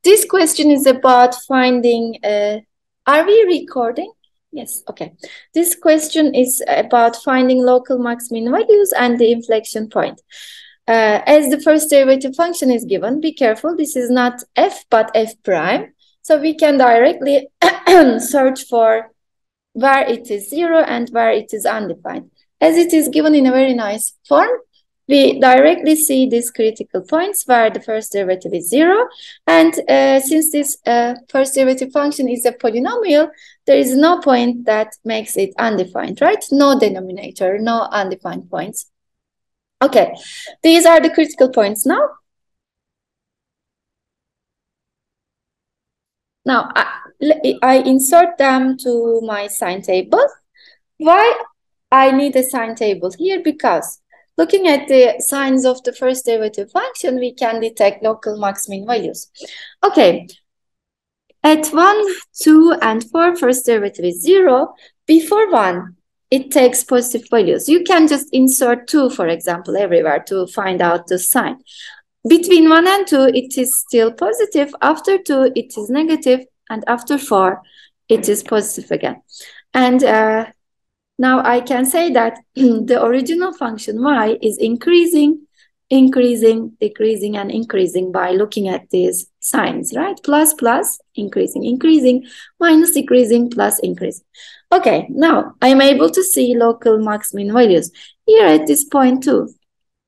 This question is about finding, are we recording? Yes, okay. This question is about finding local max min values and the inflection point. As the first derivative function is given, be careful, this is not f but f prime. So we can directly search for where it is 0 and where it is undefined. As it is given in a very nice form, we directly see these critical points where the first derivative is 0. And since this first derivative function is a polynomial, there is no point that makes it undefined, right? No denominator, no undefined points. Okay, these are the critical points now. Now, I insert them to my sign table. Why I need a sign table here? Because looking at the signs of the first derivative function, we can detect local max min values. Okay, at 1, 2, and 4, first derivative is 0. Before 1, it takes positive values. You can just insert 2, for example, everywhere to find out the sign. Between 1 and 2, it is still positive. After 2, it is negative. And after 4, it is positive again. And now I can say that the original function y is increasing, decreasing, and increasing by looking at these signs, right? Plus, plus, increasing, minus, decreasing, plus, increasing. Okay, now I'm able to see local max min values. Here at this point too,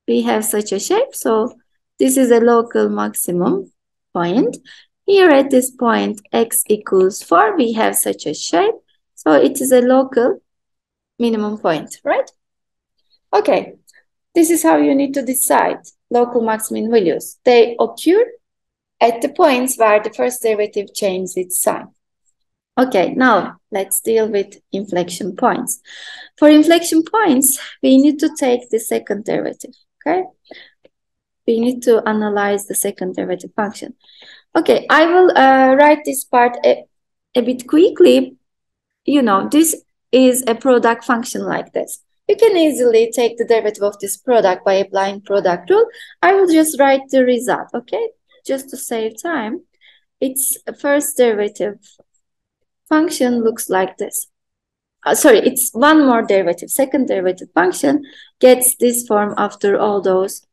we have such a shape. So this is a local maximum point. Here at this point, x equals 4, we have such a shape. So it is a local minimum point, right? Okay, this is how you need to decide local max min values. They occur at the points where the first derivative changes its sign. Okay, now let's deal with inflection points. For inflection points, we need to take the second derivative, okay? We need to analyze the second derivative function. Okay, I will write this part a bit quickly. You know, this is a product function like this. You can easily take the derivative of this product by applying product rule. I will just write the result, okay? Just to save time. Its first derivative function looks like this. Sorry, it's one more derivative. Second derivative function gets this form after all those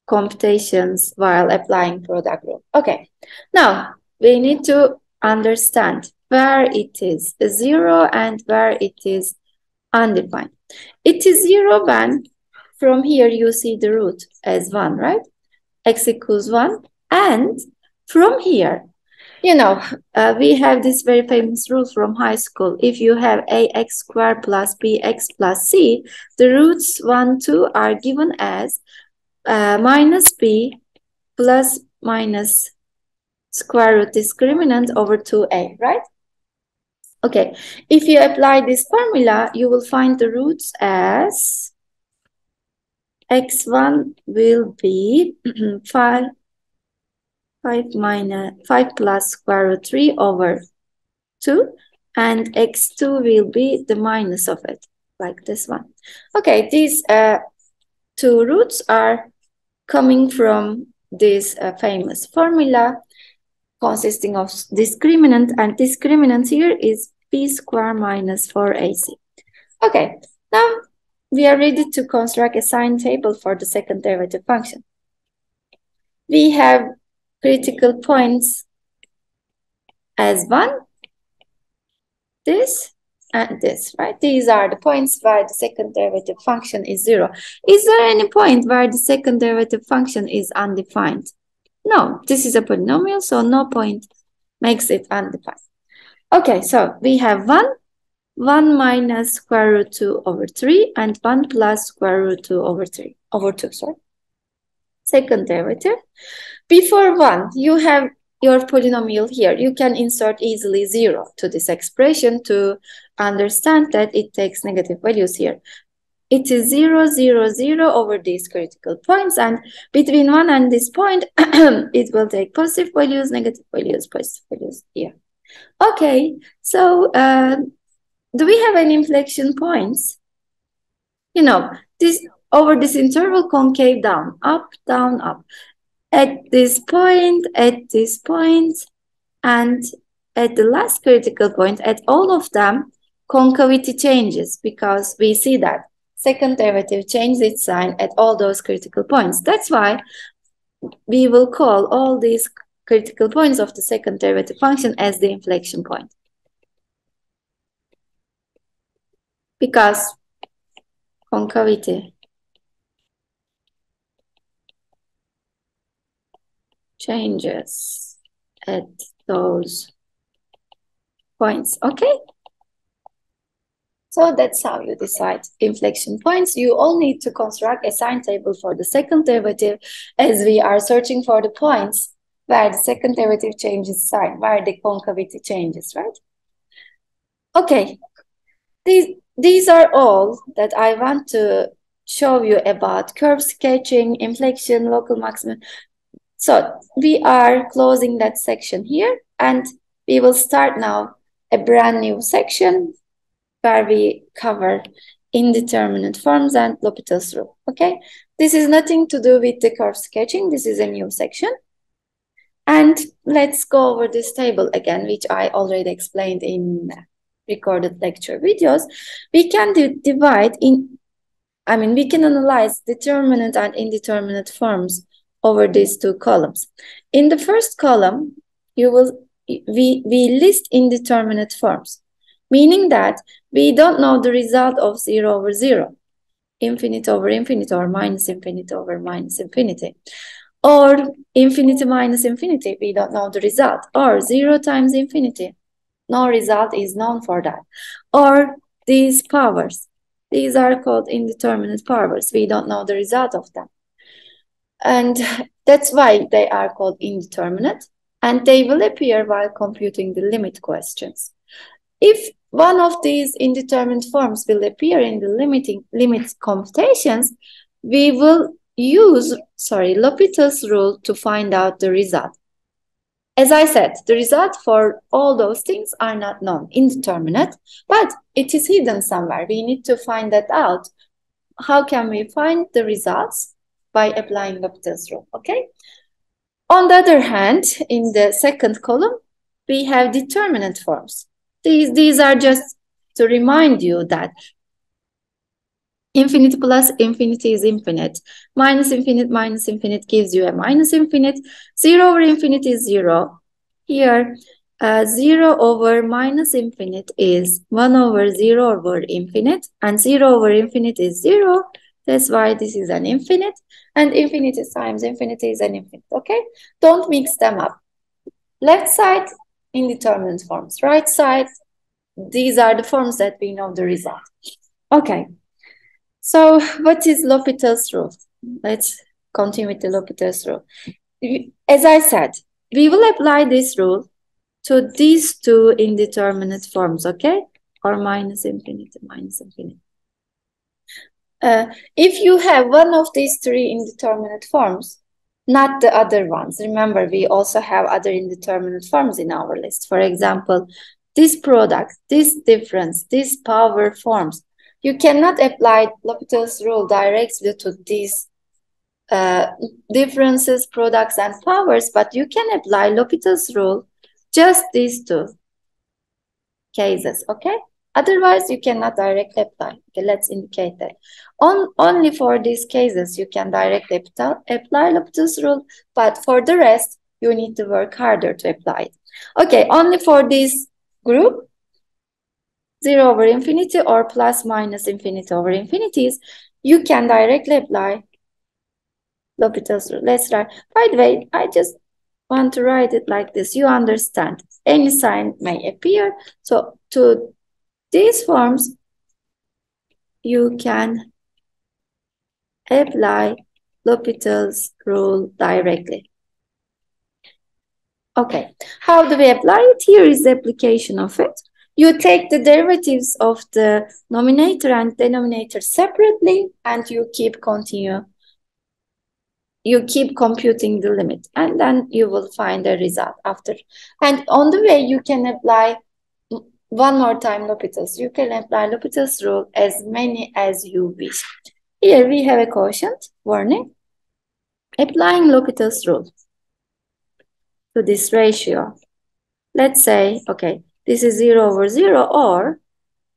computations while applying product rule. Okay, now we need to understand where it is 0 and where it is undefined. It is 0 when from here you see the root as 1, right? X equals 1. And from here, you know, we have this very famous rule from high school. If you have ax squared plus bx plus c, the roots 1, 2 are given as minus b plus minus square root discriminant over 2a, right? Okay, if you apply this formula, you will find the roots as x1 will be 5 plus square root 3 over 2, and x2 will be the minus of it, like this one. Okay, these two roots are coming from this famous formula consisting of discriminant, and discriminant here is b squared minus 4ac. Okay, now we are ready to construct a sign table for the second derivative function. We have critical points as 1, this, and this, right? These are the points where the second derivative function is 0. Is there any point where the second derivative function is undefined? No, this is a polynomial, so no point makes it undefined. Okay, so we have 1 minus square root 2 over 3, and 1 plus square root 2 over 2, sorry. Second derivative. Before 1, you have your polynomial here. You can insert easily 0 to this expression to understand that it takes negative values here. It is 0, 0, 0 over these critical points, and between 1 and this point, it will take positive values, negative values, positive values here. Okay, so do we have any inflection points? You know, this over this interval, concave down, up, down, up. at this point, and at the last critical point, at all of them, concavity changes because we see that second derivative changes its sign at all those critical points. That's why we will call all these critical points of the second derivative function as the inflection point. Because concavity changes at those points, okay? So that's how you decide inflection points. You all need to construct a sign table for the second derivative as we are searching for the points where the second derivative changes sign, where the concavity changes, right? Okay, these are all that I want to show you about curve sketching, inflection, local maximum. So we are closing that section here, and we will start now a brand new section where we cover indeterminate forms and L'Hopital's rule, okay? This is nothing to do with the curve sketching. This is a new section. And let's go over this table again, which I already explained in recorded lecture videos. We can divide in, we can analyze determinate and indeterminate forms over these two columns. In the first column, we list indeterminate forms, meaning that we don't know the result of 0 over 0, infinite over infinite, or minus infinite over minus infinity, or infinity minus infinity, we don't know the result, or 0 times infinity, no result is known for that, or these powers. These are called indeterminate powers. We don't know the result of them. And that's why they are called indeterminate, and they will appear while computing the limit questions. If one of these indeterminate forms will appear in the limit computations, we will use, L'Hopital's rule to find out the result. As I said, the result for all those things are not known, indeterminate, but it is hidden somewhere. We need to find that out. How can we find the results? By applying L'Hopital's rule, okay? On the other hand, in the second column, we have determinate forms. These are just to remind you that infinity plus infinity is infinite. Minus infinite gives you a minus infinite. 0 over infinity is 0. Here, 0 over minus infinite is 1 over 0 over infinite. And 0 over infinite is 0. That's why this is an infinite. And infinity times infinity is an infinite, okay? Don't mix them up. Left side, indeterminate forms. Right side, these are the forms that we know the result. Okay. So what is L'Hopital's rule? Let's continue with the L'Hopital's rule. As I said, we will apply this rule to these two indeterminate forms, okay? Or minus infinity, minus infinity. If you have one of these three indeterminate forms, not the other ones. Remember, we also have other indeterminate forms in our list. For example, this product, this difference, this power forms. You cannot apply L'Hopital's rule directly to these differences, products, and powers, but you can apply L'Hopital's rule just these two cases, okay? Otherwise, you cannot directly apply. Okay, let's indicate that. Only for these cases, you can directly apply L'Hopital's rule, but for the rest, you need to work harder to apply it. Okay, only for this group, 0 over infinity or plus minus infinity over infinities, you can directly apply L'Hopital's rule. Let's try. By the way, I just want to write it like this. You understand. Any sign may appear. So to these forms, you can apply L'Hopital's rule directly. Okay, how do we apply it? Here is the application of it. You take the derivatives of the numerator and denominator separately, and you keep computing the limit, and then you will find a result after. And on the way, you can apply one more time L'Hopital's. You can apply L'Hopital's rule as many as you wish. Here we have a quotient warning. Applying L'Hopital's rule to this ratio. Let's say, okay, this is 0 over 0 or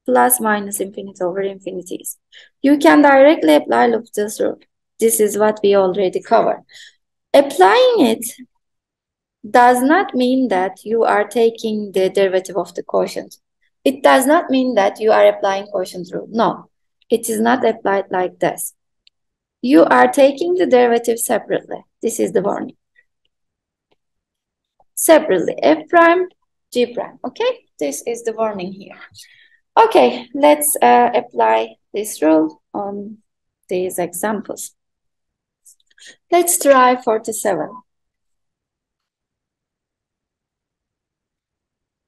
plus minus infinity over infinities. You can directly apply L'Hopital's rule. This is what we already covered. Applying it does not mean that you are taking the derivative of the quotient. It does not mean that you are applying quotient rule. No, it is not applied like this. You are taking the derivative separately. This is the warning. Separately, f prime, g prime. Okay, this is the warning here. Okay, let's apply this rule on these examples. Let's try 47.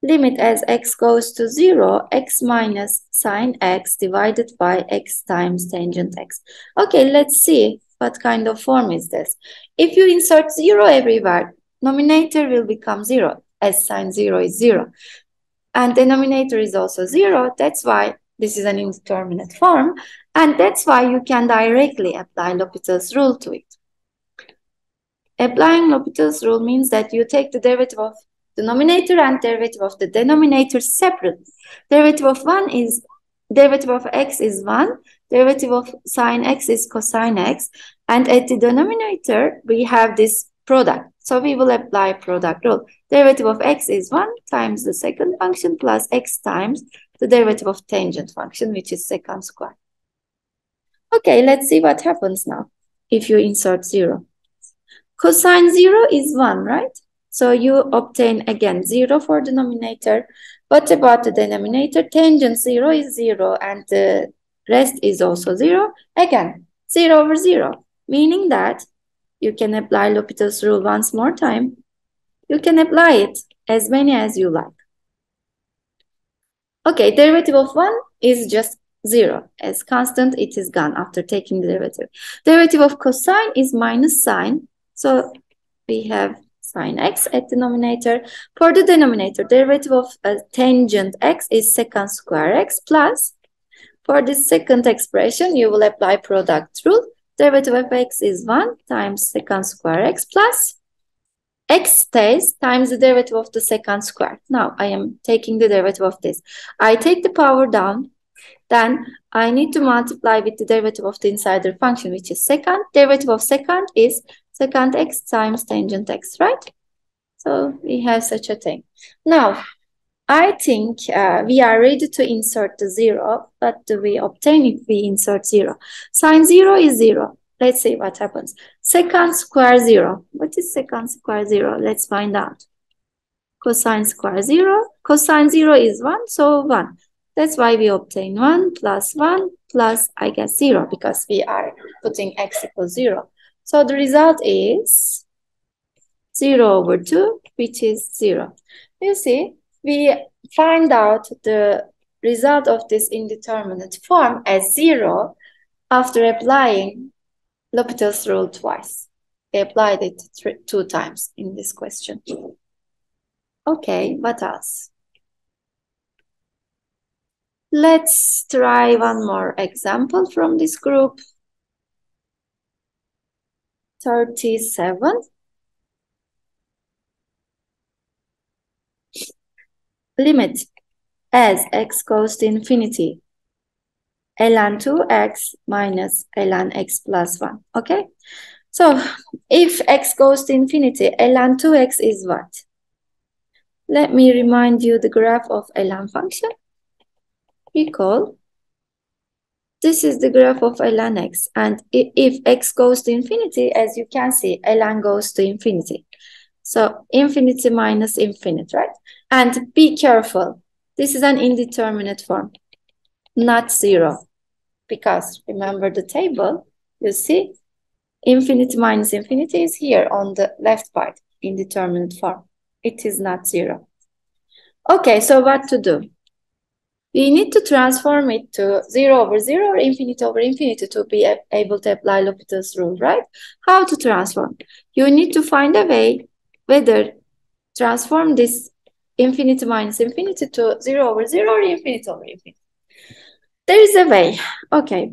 Limit as x goes to 0, x minus sine x divided by x times tangent x. Okay, let's see what kind of form is this. If you insert 0 everywhere, numerator will become 0 as sine 0 is 0. And denominator is also 0. That's why this is an indeterminate form. And that's why you can directly apply L'Hopital's rule to it. Applying L'Hopital's rule means that you take the derivative of the numerator and derivative of the denominator separately. Derivative of x is 1, derivative of sine x is cosine x, and at the denominator we have this product. So we will apply product rule. Derivative of x is 1 times the second function plus x times the derivative of tangent function, which is secant square. Okay, let's see what happens now if you insert 0. Cosine 0 is 1, right? So you obtain again 0 for the denominator. What about the denominator? Tangent 0 is 0 and the rest is also 0. Again, 0 over 0, meaning that you can apply L'Hopital's rule once more time. You can apply it as many as you like. Okay, derivative of 1 is just 0. As constant, it is gone after taking the derivative. Derivative of cosine is minus sine. So we have sine x at the denominator. For the denominator, derivative of tangent x is secant square x plus, for this second expression, you will apply product rule. Derivative of x is 1 times secant square x plus x stays times the derivative of the secant square. Now I am taking the derivative of this. I take the power down. Then I need to multiply with the derivative of the insider function, which is secant. Derivative of secant is secant x times tangent x, right? So we have such a thing. Now, I think we are ready to insert the 0. What do we obtain if we insert 0? Sine 0 is 0. Let's see what happens. Secant square 0. What is secant square 0? Let's find out. Cosine square 0. Cosine 0 is 1, so 1. That's why we obtain 1 plus 1 plus, I guess, 0, because we are putting x equals 0. So the result is 0 over 2, which is 0. You see, we find out the result of this indeterminate form as 0 after applying L'Hopital's rule twice. We applied it 2 times in this question. Okay, what else? Let's try one more example from this group. 37. Limit as x goes to infinity ln 2x minus ln x plus 1. Okay, so if x goes to infinity, ln 2x is what? Let me remind you the graph of ln function. Recall, this is the graph of ln x, and if x goes to infinity, as you can see, ln goes to infinity. So infinity minus infinite, right? And be careful, this is an indeterminate form, not 0. Because remember the table, you see, infinity minus infinity is here on the left part, indeterminate form. It is not 0. Okay, so what to do? We need to transform it to 0 over 0 or infinity over infinity to be able to apply L'Hopital's rule, right? How to transform? You need to find a way whether transform this infinity minus infinity to 0 over 0 or infinity over infinity. There is a way. Okay,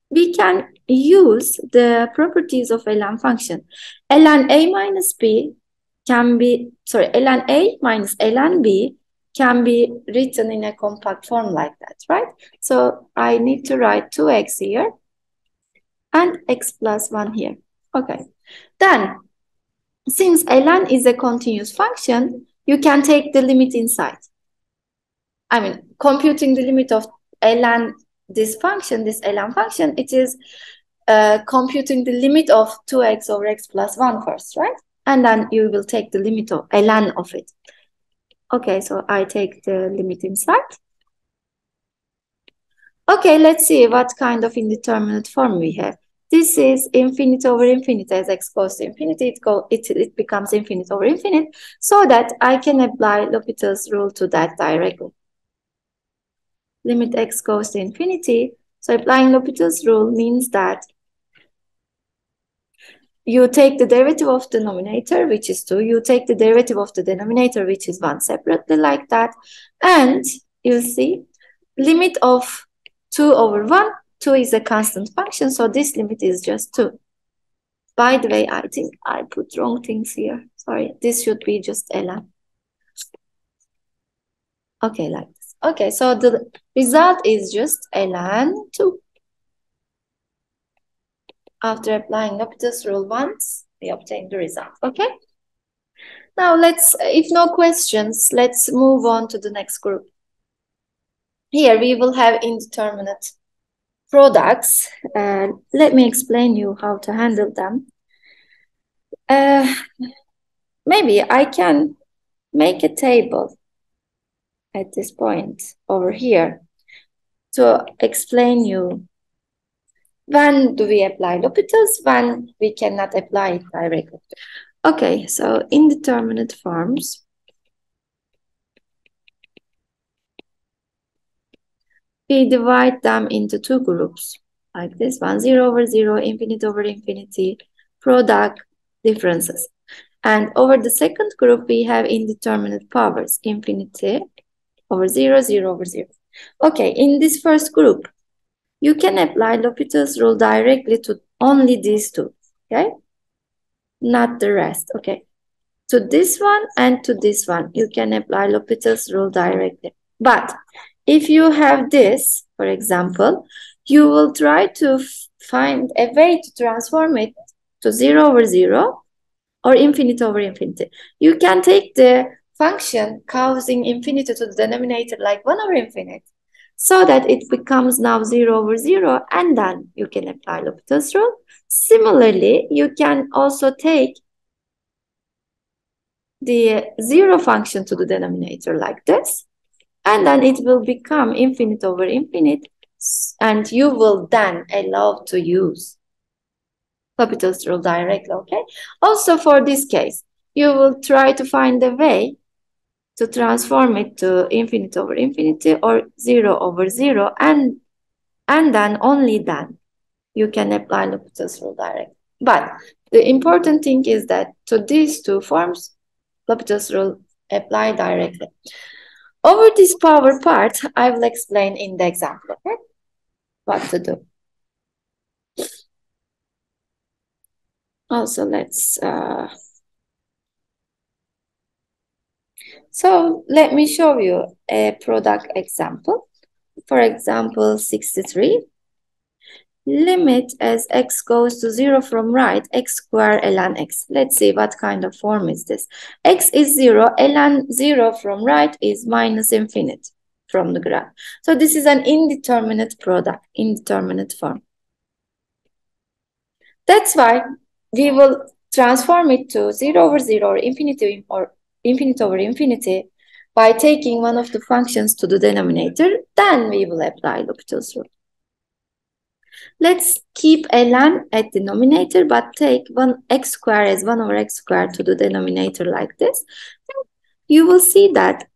we can use the properties of ln function. ln a minus b can be, ln a minus ln b can be written in a compact form like that, right? So I need to write 2x here and x plus 1 here. Okay. Then, since ln is a continuous function, you can take the limit inside. I mean, computing the limit of ln this function, this ln function, it is computing the limit of 2x over x plus 1 first, right? And then you will take the limit of ln of it. Okay, so I take the limit inside. Okay, let's see what kind of indeterminate form we have. This is infinite over infinite. As x goes to infinity, it becomes infinite over infinite, so that I can apply L'Hopital's rule to that directly. Limit x goes to infinity. So applying L'Hopital's rule means that you take the derivative of the numerator, which is 2. You take the derivative of the denominator, which is 1, separately like that. And you see, limit of 2 over 1. 2 is a constant function, so this limit is just 2. By the way, I think I put wrong things here. Sorry, this should be just ln. Okay, like this. Okay, so the result is just ln 2. After applying L'Hopital's rule once, we obtain the result. Okay? Now if no questions, let's move on to the next group. Here we will have indeterminate products. Let me explain you how to handle them. Maybe I can make a table at this point over here to explain you when do we apply L'Hopital's, when we cannot apply it directly. Okay, so indeterminate forms. We divide them into 2 groups, like this one, 0 over 0, infinite over infinity, product, differences. And over the second group, we have indeterminate powers, infinity over 0, 0 over 0. Okay, in this first group, you can apply L'Hopital's rule directly to only these 2, okay? Not the rest, okay? To this one and to this one, you can apply L'Hopital's rule directly. But if you have this, for example, you will try to find a way to transform it to 0 over 0 or infinite over infinity. You can take the function causing infinity to the denominator like 1 over infinite, so that it becomes now 0 over 0, and then you can apply L'Hopital's rule. Similarly, you can also take the 0 function to the denominator like this, and then it will become infinite over infinite, and you will then allow to use L'Hopital's rule directly, okay? Also for this case, you will try to find a way to transform it to infinite over infinity or 0 over 0, and then only then you can apply L'Hopital's rule directly. But the important thing is that to these 2 forms, L'Hopital's rule apply directly. Over this power part, I will explain in the example, okay? What to do. Also, so let me show you a product example. For example, 63. Limit as x goes to 0 from right, x square ln x. Let's see what kind of form is this. X is 0, ln 0 from right is minus infinite from the graph. So this is an indeterminate product, indeterminate form. That's why we will transform it to 0 over 0 or infinity over infinity by taking one of the functions to the denominator. Then we will apply L'Hopital's rule. Let's keep ln at the denominator, but take 1 x squared as 1 over x squared to the denominator like this. You will see that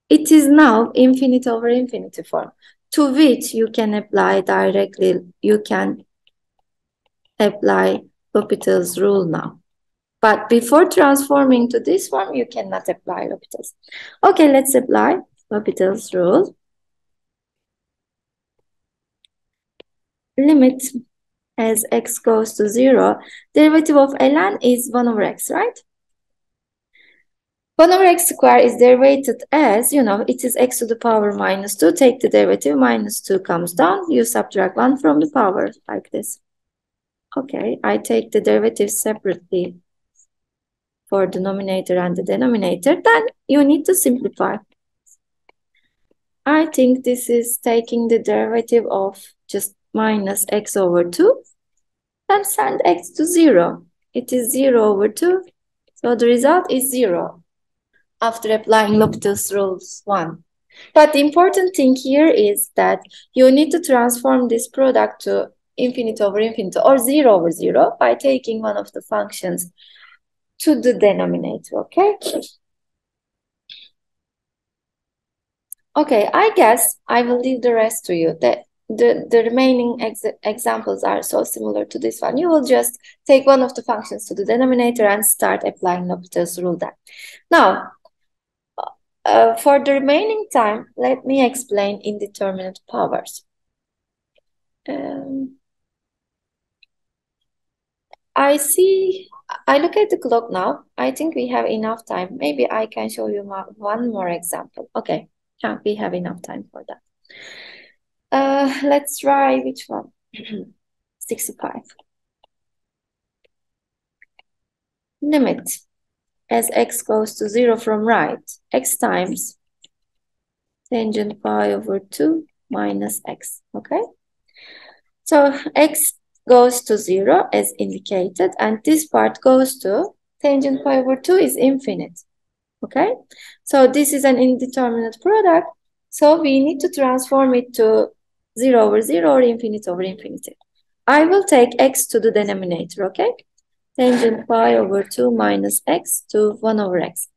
it is now infinite over infinity form, to which you can apply directly, you can apply L'Hopital's rule now. But before transforming to this form, you cannot apply L'Hopital's. Okay, let's apply L'Hopital's rule. Limit as x goes to 0, derivative of ln is 1 over x, right? 1 over x squared is derivated as, it is x to the power minus 2. Take the derivative, minus 2 comes down. You subtract 1 from the power, like this. Okay, I take the derivative separately for the numerator and the denominator. Then you need to simplify. I think this is taking the derivative of just minus x over 2. Then send x to 0. It is 0 over 2. So the result is 0 after applying L'Hopital's rules 1. But the important thing here is that you need to transform this product to infinity over infinity or 0 over 0 by taking one of the functions to the denominator, okay? Okay, I guess I will leave the rest to you. The remaining examples are so similar to this one. You will just take one of the functions to the denominator and start applying L'Hopital's rule then. Now, for the remaining time, let me explain indeterminate powers. I look at the clock now. I think we have enough time. Maybe I can show you one more example. Okay, yeah, we have enough time for that. Let's try which one? 65. Limit as x goes to 0 from right, x times tangent pi over 2 minus x, okay? So x goes to 0 as indicated, and this part goes to tangent pi over 2 is infinite, okay? So this is an indeterminate product, so we need to transform it to 0 over 0 or infinite over infinity. I will take x to the denominator, okay? Tangent pi over 2 minus x to 1 over x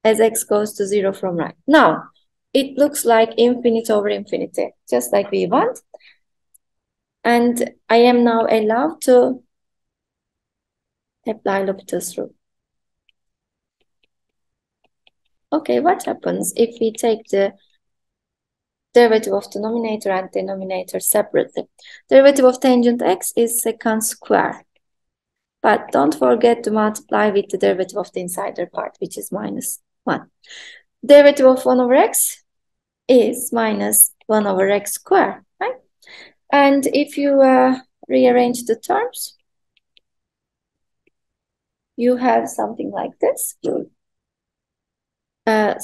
as x goes to 0 from right. Now, it looks like infinite over infinity, just like we want. And I am now allowed to apply L'Hopital's rule. Okay, what happens if we take the derivative of the numerator and denominator separately? Derivative of tangent x is secant square. But don't forget to multiply with the derivative of the insider part, which is minus 1. Derivative of 1 over x is minus 1 over x squared, right? And if you rearrange the terms, you have something like this.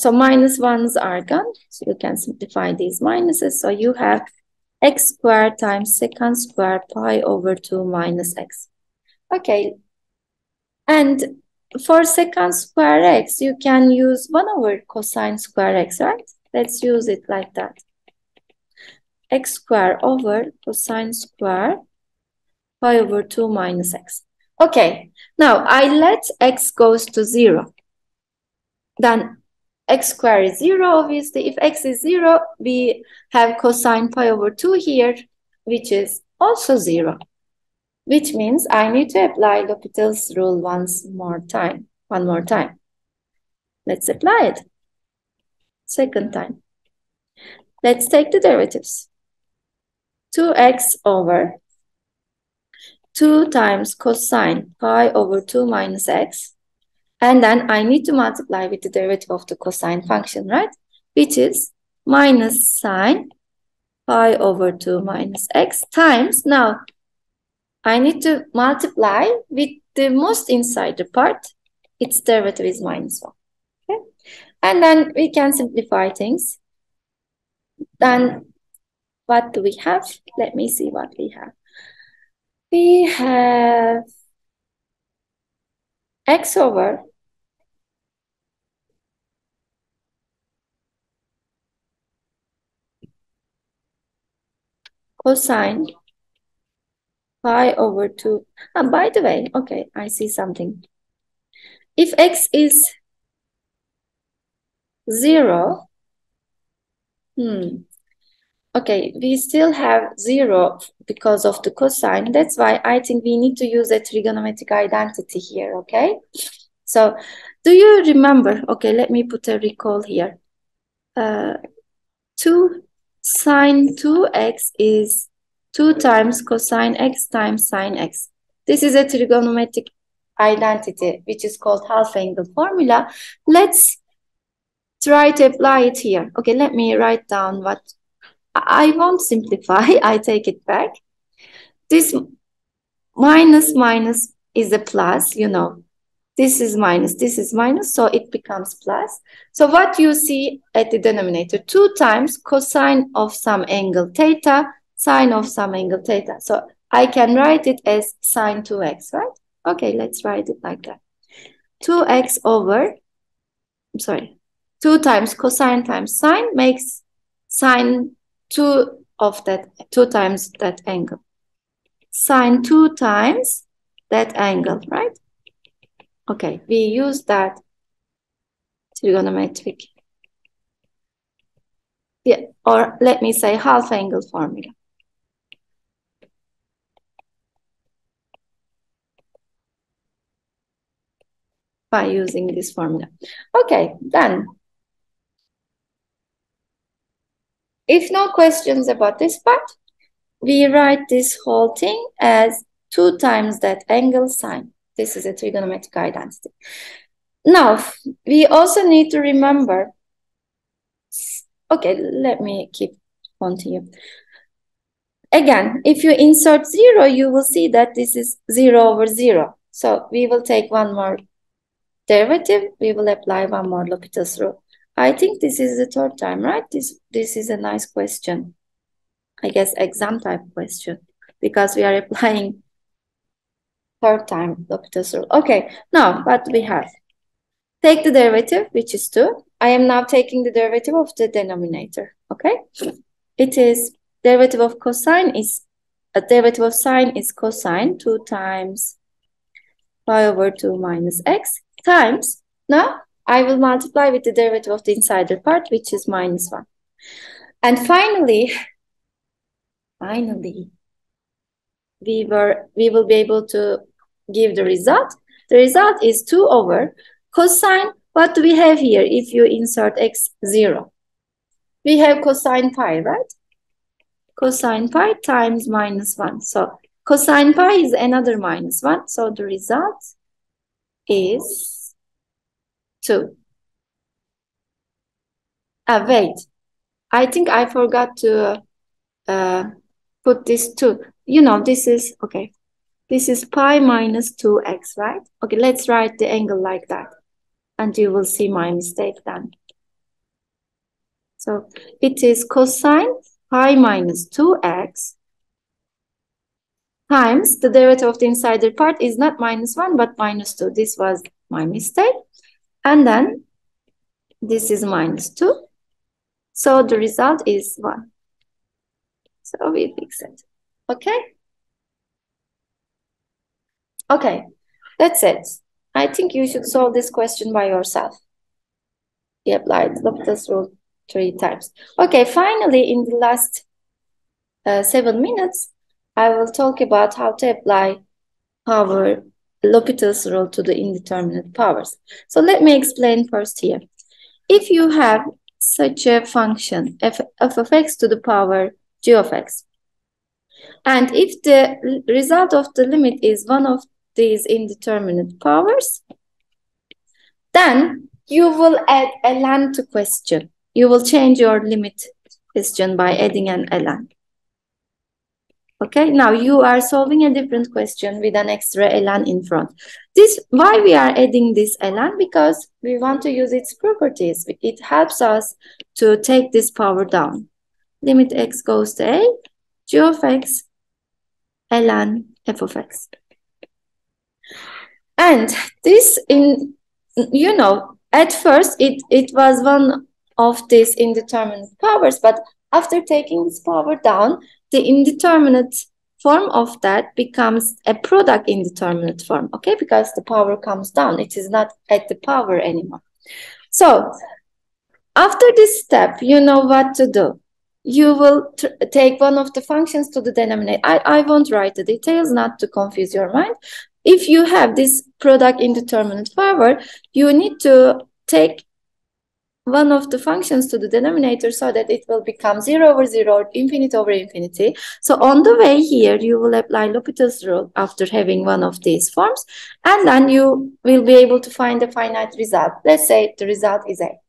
So minus 1s are gone, so you can simplify these minuses. So you have x squared times secant squared pi over 2 minus x. Okay, and for secant square x, you can use 1 over cosine square x, right? Let's use it like that. X squared over cosine square pi over 2 minus x. Okay, now I let x goes to 0. Then x squared is 0, obviously. If x is 0, we have cosine pi over 2 here, which is also 0. Which means I need to apply L'Hopital's rule one more time. Let's apply it. Second time. Let's take the derivatives. 2x over 2 times cosine pi over 2 minus x. And then I need to multiply with the derivative of the cosine function, right? Which is minus sine pi over 2 minus x times. Now, I need to multiply with the most insider part. Its derivative is minus 1. Okay? And then we can simplify things. Then what do we have? Let me see what we have. We have x over cosine pi over 2. And by the way, okay, I see something. If x is 0, okay, we still have 0 because of the cosine. That's why I think we need to use a trigonometric identity here, okay? So, do you remember? Okay, let me put a recall here. 2 sine 2x is 2 times cosine x times sine x. This is a trigonometric identity, which is called half angle formula. Let's try to apply it here. Okay, let me write down what I won't simplify. I take it back. This minus minus is a plus, you know. This is minus, so it becomes plus. So what you see at the denominator, 2 times cosine of some angle theta, sine of some angle theta. So I can write it as sine 2x, right? Okay, let's write it like that. 2x over, 2 times cosine times sine makes sine 2 of that, 2 times that angle. Sine 2 times that angle, right? Okay, we use that trigonometric, yeah, or let me say half angle formula. By using this formula. Okay, then. If no questions about this part, we write this whole thing as 2 times that angle sine. This is a trigonometric identity. Now, we also need to remember, okay, let me continue. Again, if you insert 0, you will see that this is 0 over 0. So we will take one more derivative. We will apply one more L'Hopital's rule. I think this is the third time, right? This is a nice question. I guess exam type question, because we are applying third time L'Hopital's rule. Okay, now what we have? Take the derivative, which is 2. I am now taking the derivative of the denominator. Okay, it is derivative of cosine is a derivative of sine is cosine 2 times pi over 2 minus x times. Now I will multiply with the derivative of the insider part, which is minus 1. And finally, we will be able to give the result. The result is 2 over cosine. What do we have here if you insert x 0? We have cosine pi, right? Cosine pi times minus 1. So cosine pi is another minus 1. So the result is 2. Wait. I think I forgot to put this 2. You know, this is, okay. This is pi minus 2x, right? Okay, let's write the angle like that. And you will see my mistake then. So it is cosine pi minus 2x times the derivative of the insider part is not minus 1, but minus 2. This was my mistake. And then this is minus 2. So the result is 1. So we fix it. Okay? Okay, that's it. I think you should solve this question by yourself. We applied L'Hopital's rule 3 times. Okay, finally, in the last 7 minutes, I will talk about how to apply L'Hopital's rule to the indeterminate powers. So let me explain first here. If you have such a function, f of x to the power g of x, and if the result of the limit is one of these indeterminate powers, then you will add a ln to question. You will change your limit question by adding an ln. Okay, now you are solving a different question with an extra ln in front. Why we are adding this ln? Because we want to use its properties. It helps us to take this power down. Limit x goes to a, g of x, ln f of x. And this, you know, at first it was one of these indeterminate powers, but after taking this power down, the indeterminate form of that becomes a product indeterminate form, okay? Because the power comes down. It is not at the power anymore. So after this step, you know what to do. You will take one of the functions to the denominator. I won't write the details, not to confuse your mind. If you have this product indeterminate power, you need to take one of the functions to the denominator so that it will become 0 over 0 or infinity over infinity. So on the way here, you will apply L'Hopital's rule after having one of these forms, and then you will be able to find a finite result. Let's say the result is A.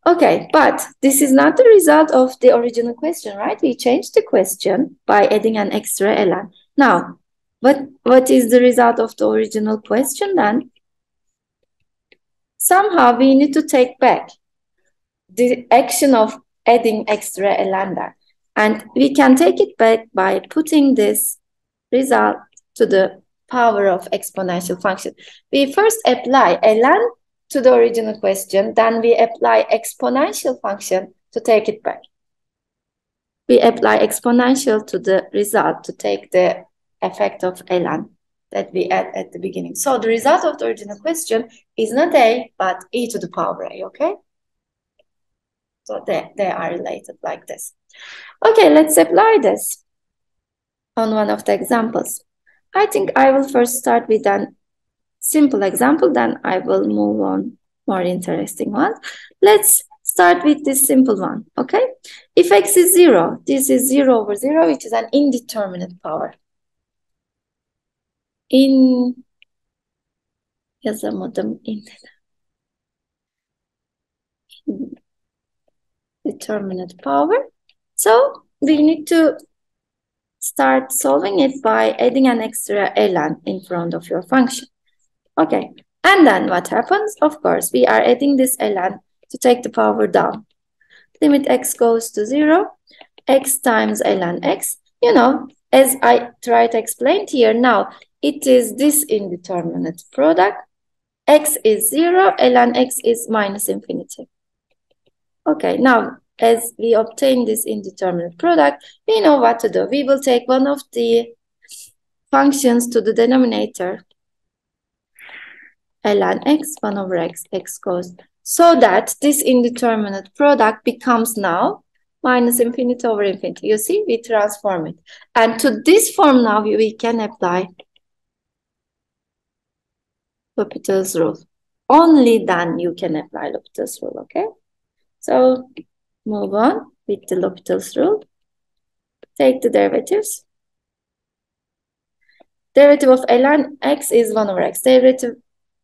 Okay, but this is not the result of the original question, right? We changed the question by adding an extra ln. Now, what is the result of the original question then? Somehow we need to take back the action of adding extra ln there. And we can take it back by putting this result to the power of exponential function. We first apply ln to the original question, then we apply exponential function to take it back. We apply exponential to the result to take the effect of ln that we add at the beginning. So the result of the original question is not A, but e to the power A, okay? So they are related like this. Okay, let's apply this on one of the examples. I think I will first start with a simple example, then I will move on more interesting ones. Let's start with this simple one, okay? If x is 0, this is 0 over 0, which is an indeterminate power. Indeterminate power. So we need to start solving it by adding an extra ln in front of your function. Okay, and then what happens? Of course, we are adding this ln to take the power down. Limit x goes to 0, x times ln x. You know, as I tried to explain here now, it is this indeterminate product. X is 0, ln x is minus infinity. Okay, now as we obtain this indeterminate product, we know what to do. We will take one of the functions to the denominator, ln x, 1 over x, x goes, so that this indeterminate product becomes now minus infinity over infinity. You see, we transform it. And to this form now, we can apply L'Hopital's rule. Only then you can apply L'Hopital's rule, okay? So move on with the L'Hopital's rule. Take the derivatives. Derivative of ln x is 1 over x. Derivative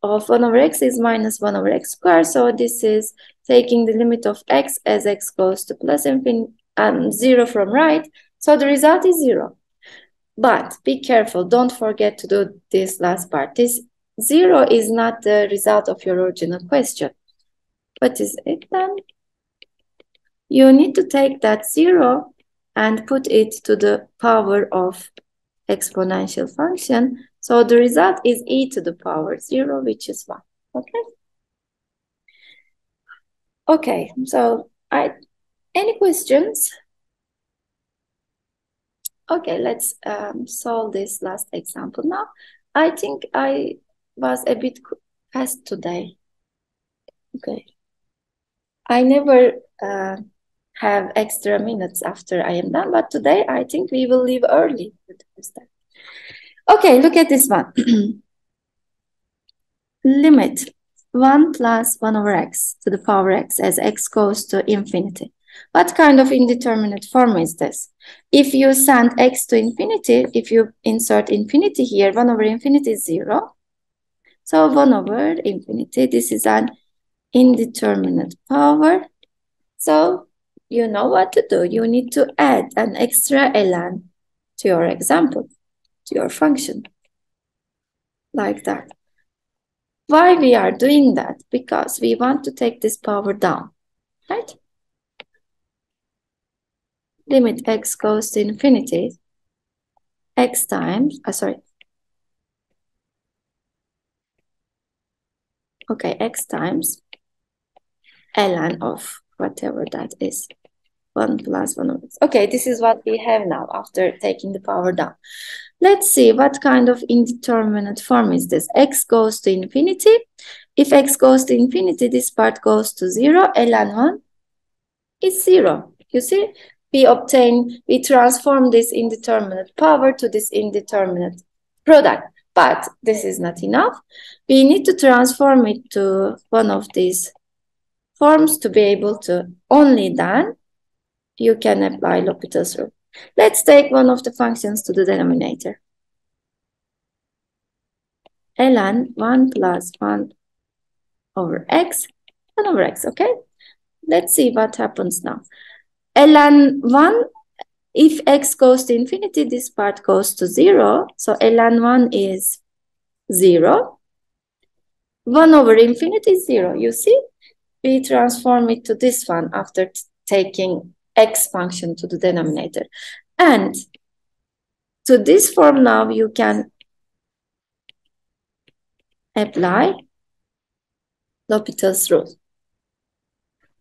of 1 over x is minus 1 over x squared. So this is taking the limit of x as x goes to plus infinity, 0 from right. So the result is 0. But be careful. Don't forget to do this last part. This 0 is not the result of your original question. What is it then? You need to take that 0 and put it to the power of exponential function. So the result is e to the power 0, which is 1. Okay? Okay, so any questions? Okay, let's solve this last example now. I think I was a bit fast today. Okay. I never have extra minutes after I am done, but today I think we will leave early. Okay, look at this one. Limit 1 plus 1 over x to the power x as x goes to infinity. What kind of indeterminate form is this? If you send x to infinity, if you insert infinity here, 1 over infinity is 0. So 1 over infinity, this is an indeterminate power. So you know what to do. You need to add an extra ln to your example, to your function, like that. Why we are doing that? Because we want to take this power down, right? Limit x goes to infinity, x times, x times ln of whatever that is, 1 plus 1 over x. Okay, this is what we have now after taking the power down. Let's see what kind of indeterminate form is this. X goes to infinity. If x goes to infinity, this part goes to 0. ln 1 is 0. You see, we transform this indeterminate power to this indeterminate product. But this is not enough. We need to transform it to one of these forms to be able to, only then you can apply L'Hopital's rule. Let's take one of the functions to the denominator. ln 1 plus 1 over x, 1 over x, okay? Let's see what happens now. ln 1, if x goes to infinity, this part goes to 0. So ln 1 is 0. 1 over infinity is 0. You see? We transform it to this one after taking x function to the denominator. And to this form now, you can apply L'Hopital's rule.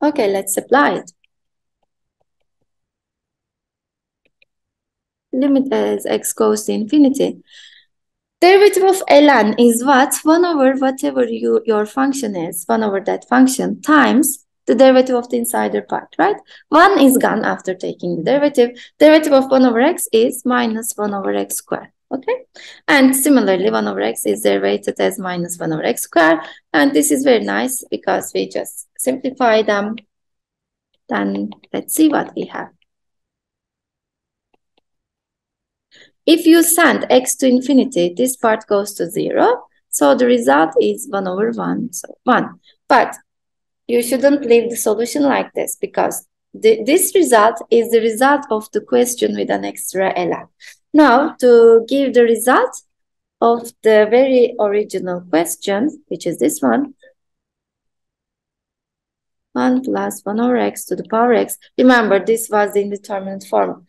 Okay, let's apply it. Limit as x goes to infinity. Derivative of ln is what? 1 over whatever your function is, 1 over that function, times the derivative of the insider part, right? 1 is gone after taking the derivative. Derivative of 1 over x is minus 1 over x squared, okay? And similarly, 1 over x is derivated as minus 1 over x squared. And this is very nice because we just simplify them. Then let's see what we have. If you send x to infinity, this part goes to 0. So the result is 1 over 1, so 1. But you shouldn't leave the solution like this because this result is the result of the question with an extra ln. Now, to give the result of the very original question, which is this one, 1 plus 1 over x to the power x. Remember, this was the indeterminate form.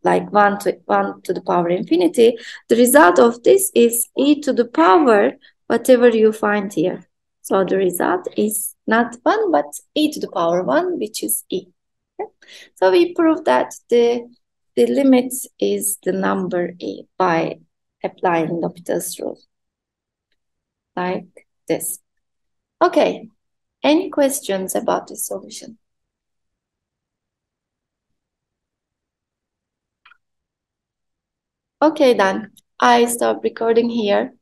Like 1 to the power infinity, the result of this is e to the power whatever you find here. So the result is not 1, but e to the power 1, which is e. Okay? So we prove that the limit is the number e by applying L'Hopital's rule. Like this. Okay. Any questions about this solution? Okay, then I stop recording here.